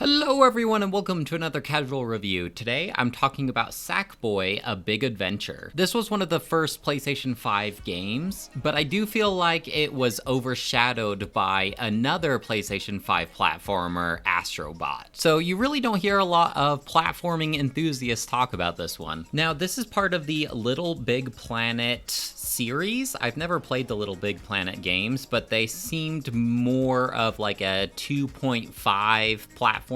Hello everyone and welcome to another casual review. Today I'm talking about Sackboy, A Big Adventure. This was one of the first PlayStation 5 games, but I do feel like it was overshadowed by another PlayStation 5 platformer, Astrobot. So you really don't hear a lot of platforming enthusiasts talk about this one. Now this is part of the Little Big Planet series. I've never played the Little Big Planet games, but they seemed more of like a 2.5 platforming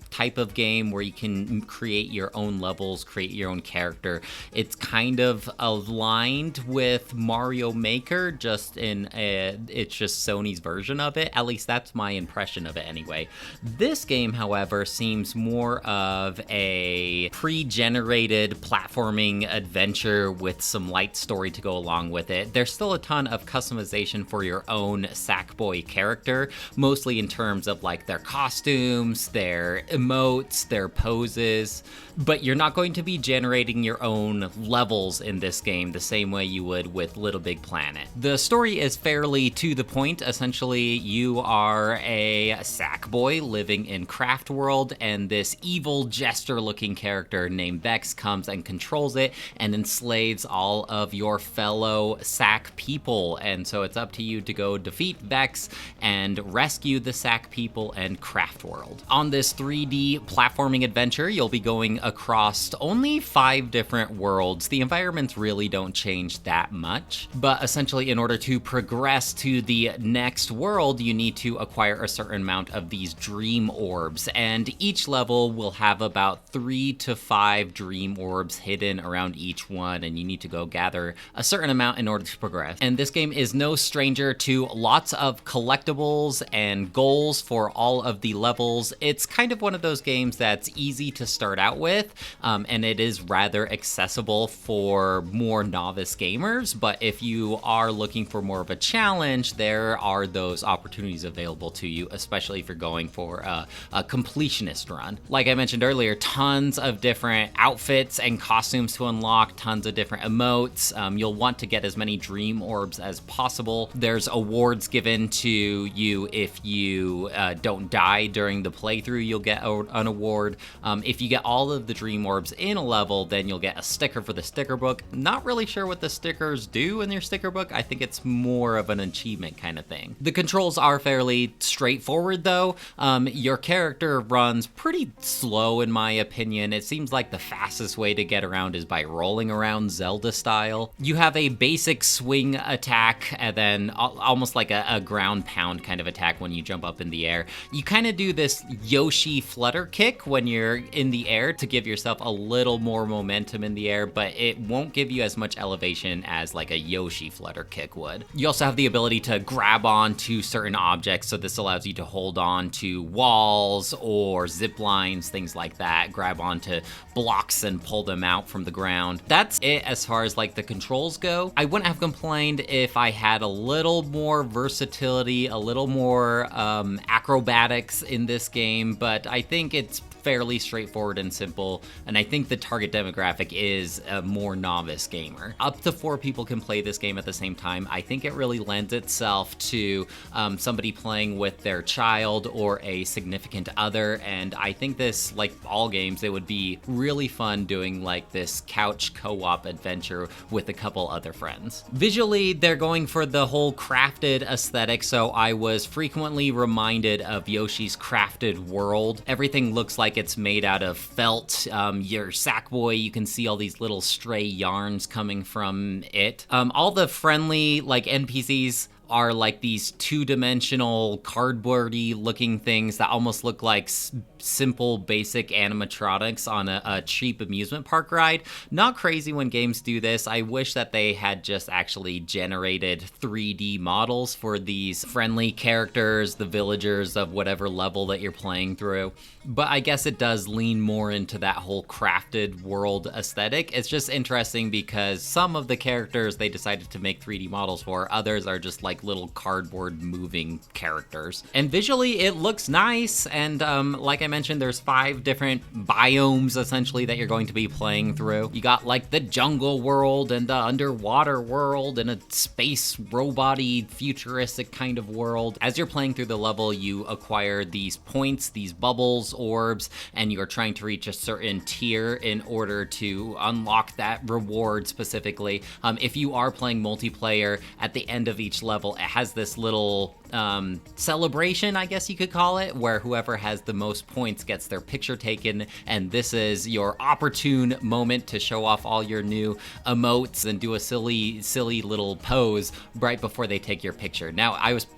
type of game where you can create your own levels, create your own character. It's kind of aligned with Mario Maker, just it's just Sony's version of it. At least that's my impression of it anyway. This game, however, seems more of a pre-generated platforming adventure with some light story to go along with it. There's still a ton of customization for your own Sackboy character, mostly in terms of like their costumes, their emotes, their poses, but you're not going to be generating your own levels in this game the same way you would with Little Big Planet. The story is fairly to the point. Essentially, you are a Sackboy living in Craft World, and this evil jester-looking character named Vex comes and controls it and enslaves all of your fellow Sack people, and so it's up to you to go defeat Vex and rescue the Sack people and Craft World. On this 3D platforming adventure, you'll be going across only 5 different worlds. The environments really don't change that much, but essentially in order to progress to the next world, you need to acquire a certain amount of these dream orbs, and each level will have about 3 to 5 dream orbs hidden around each one, and you need to go gather a certain amount in order to progress. And this game is no stranger to lots of collectibles and goals for all of the levels. It's kind of one of those games that's easy to start out with, and it is rather accessible for more novice gamers, but if you are looking for more of a challenge, there are those opportunities available to you, especially if you're going for a completionist run. Like I mentioned earlier, tons of different outfits and costumes to unlock, tons of different emotes. You'll want to get as many dream orbs as possible. There's awards given to you if you don't die during the playthrough. You'll get an award. If you get all of the dream orbs in a level, then you'll get a sticker for the sticker book. Not really sure what the stickers do in your sticker book. I think it's more of an achievement kind of thing. The controls are fairly straightforward though. Your character runs pretty slow in my opinion. It seems like the fastest way to get around is by rolling around Zelda style. You have a basic swing attack and then almost like a ground pound kind of attack when you jump up in the air. You kind of do this Yoshi flutter kick when you're in the air to give yourself a little more momentum in the air, but it won't give you as much elevation as like a Yoshi flutter kick would. You also have the ability to grab on to certain objects, so this allows you to hold on to walls or zip lines, things like that, grab onto blocks and pull them out from the ground. That's it as far as like the controls go. I wouldn't have complained if I had a little more versatility, a little more acrobatics in this game, but I think it's fairly straightforward and simple, and I think the target demographic is a more novice gamer. Up to 4 people can play this game at the same time. I think it really lends itself to somebody playing with their child or a significant other, and I think this, like all games, it would be really fun doing like this couch co-op adventure with a couple other friends. Visually, they're going for the whole crafted aesthetic, so I was frequently reminded of Yoshi's Crafted World. Everything looks like it's made out of felt. Your Sackboy, you can see all these little stray yarns coming from it. All the friendly like NPCs are like these 2-dimensional cardboardy looking things that almost look like simple basic animatronics on a cheap amusement park ride. Not crazy when games do this. I wish that they had just actually generated 3D models for these friendly characters, the villagers of whatever level that you're playing through. But I guess it does lean more into that whole crafted world aesthetic. It's just interesting because some of the characters they decided to make 3D models for, others are just like little cardboard moving characters. And visually it looks nice, and like I mentioned, there's 5 different biomes essentially that you're going to be playing through. You got like the jungle world and the underwater world and a space robot-y futuristic kind of world. As you're playing through the level, you acquire these points, these bubbles, orbs, and you're trying to reach a certain tier in order to unlock that reward specifically. If you are playing multiplayer, at the end of each level, it has this little celebration, I guess you could call it, where whoever has the most points gets their picture taken, and this is your opportune moment to show off all your new emotes and do a silly little pose right before they take your picture. Now,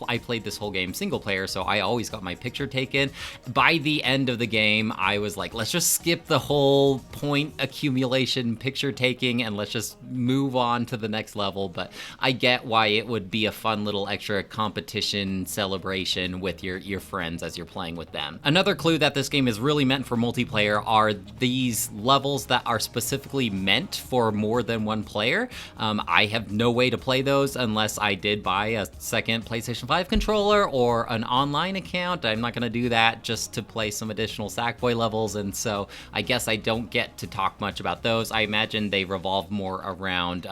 I played this whole game single player, so I always got my picture taken. By the end of the game, I was like, let's just skip the whole point accumulation picture taking and let's just move on to the next level. But I get why it would be a fun little extra competition celebration with your friends as you're playing with them. Another clue that this game is really meant for multiplayer are these levels that are specifically meant for more than one player. I have no way to play those unless I did buy a second PlayStation 5 controller or an online account. I'm not going to do that just to play some additional Sackboy levels, and so I guess I don't get to talk much about those. I imagine they revolve more around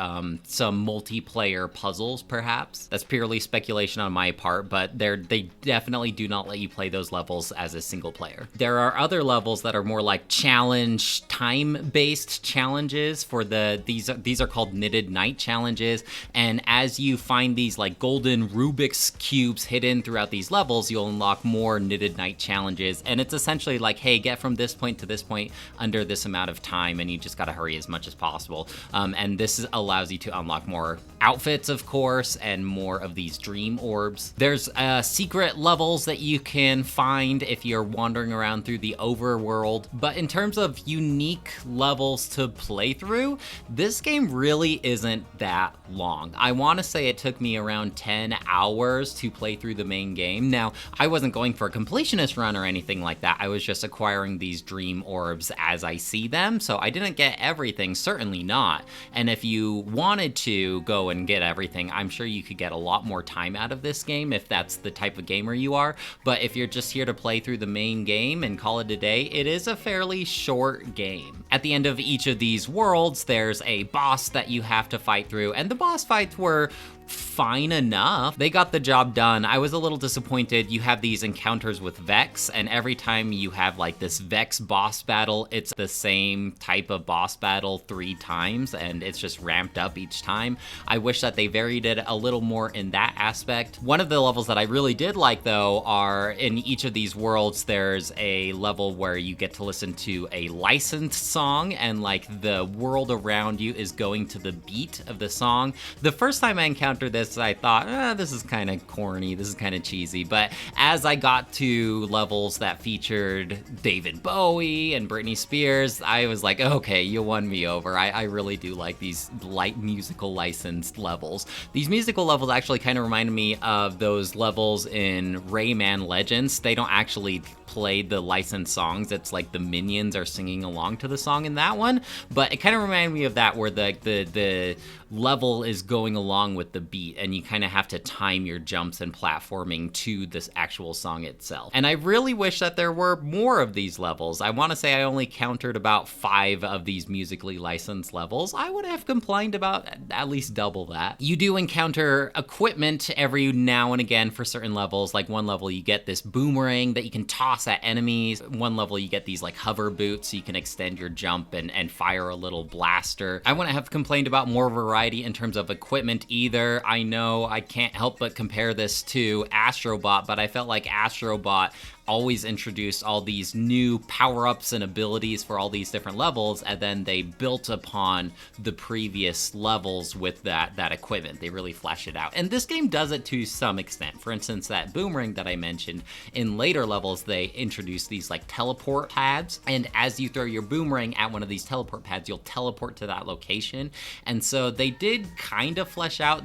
some multiplayer puzzles, perhaps. That's purely speculation on my part, but they definitely do not let you play those levels as a single player. There are other levels that are more like challenge, time-based challenges for these are called Knitted Night challenges, and as you find these like golden Rubik's cubes hidden throughout these levels, you'll unlock more Knitted Night challenges, and it's essentially like, hey, get from this point to this point under this amount of time, and you just gotta hurry as much as possible. And this allows you to unlock more outfits, of course, and more of these dream orbs. There's secret levels that you can find if you're wandering around through the overworld, but in terms of unique levels to play through, this game really isn't that long. I want to say it took me around 10 hours to play through the main game. Now, I wasn't going for a completionist run or anything like that. I was just acquiring these dream orbs as I see them, so I didn't get everything, certainly not. And if you wanted to go and get everything, I'm sure you could get a lot more time out of this game if that's the type of gamer you are. But if you're just here to play through the main game and call it a day, it is a fairly short game. At the end of each of these worlds, there's a boss that you have to fight through, and the boss fights were fine enough. They got the job done. I was a little disappointed. You have these encounters with Vex, and every time you have like this Vex boss battle, it's the same type of boss battle 3 times, and it's just ramped up each time. I wish that they varied it a little more in that aspect. One of the levels that I really did like, though, are in each of these worlds, there's a level where you get to listen to a licensed song, and like the world around you is going to the beat of the song. The first time I encountered this, I thought, this is kind of corny, this is kind of cheesy, but as I got to levels that featured David Bowie and Britney Spears, I was like, okay, you won me over. I really do like these light musical licensed levels. These musical levels actually kind of reminded me of those levels in Rayman Legends. They don't actually play the licensed songs. It's like the minions are singing along to the song in that one, but it kind of reminded me of that, where the level is going along with the beat and you kind of have to time your jumps and platforming to this actual song itself. And I really wish that there were more of these levels. I want to say I only countered about 5 of these musically licensed levels. I would have complained about at least double that. You do encounter equipment every now and again for certain levels. Like one level you get this boomerang that you can toss at enemies. One level you get these like hover boots so you can extend your jump and fire a little blaster. I wouldn't have complained about more variety in terms of equipment either. I know I can't help but compare this to Astrobot, but I felt like Astrobot always introduced all these new power-ups and abilities for all these different levels, and then they built upon the previous levels with that equipment. They really flesh it out. And this game does it to some extent. For instance, that boomerang that I mentioned, in later levels, they introduce these like teleport pads, and as you throw your boomerang at one of these teleport pads, you'll teleport to that location. And so they did kind of flesh out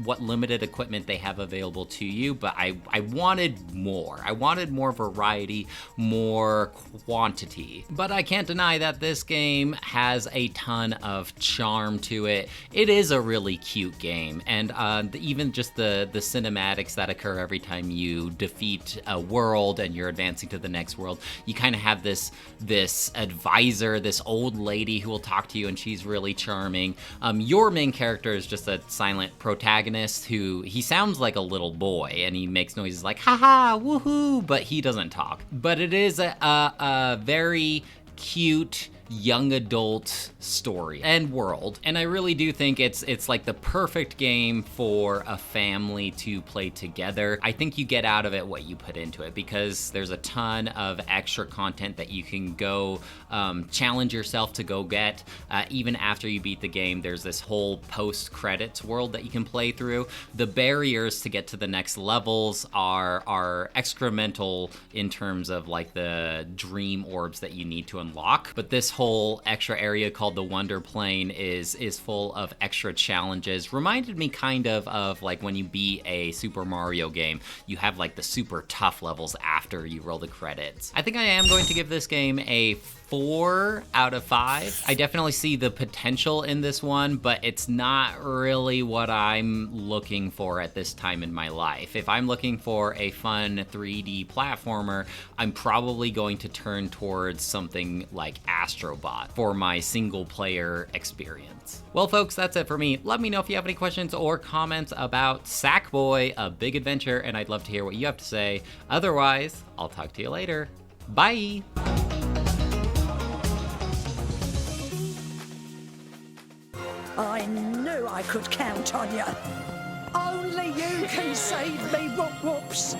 what limited equipment they have available to you, but I wanted more. I wanted more variety, more quantity. But I can't deny that this game has a ton of charm to it. It is a really cute game, and even just the cinematics that occur every time you defeat a world and you're advancing to the next world. You kind of have this advisor, this old lady who will talk to you, and she's really charming. Your main character is just a silent protagonist who, he sounds like a little boy, and he makes noises like haha, woohoo, but he doesn't talk. But it is a very cute young adult story and world, and I really do think it's like the perfect game for a family to play together. I think you get out of it what you put into it, because there's a ton of extra content that you can go challenge yourself to go get. Even after you beat the game, there's this whole post-credits world that you can play through. The barriers to get to the next levels are excremental in terms of like the dream orbs that you need to unlock, but this whole extra area called the Wonder Plane is full of extra challenges. Reminded me kind of like when you beat a Super Mario game, you have like the super tough levels after you roll the credits. I think I am going to give this game a 4 out of 5. I definitely see the potential in this one, but it's not really what I'm looking for at this time in my life. If I'm looking for a fun 3D platformer, I'm probably going to turn towards something like Astrobot for my single player experience. Well, folks, that's it for me. Let me know if you have any questions or comments about Sackboy, A Big Adventure, and I'd love to hear what you have to say. Otherwise, I'll talk to you later. Bye! I knew I could count on you. Only you can save me, whoop whoops.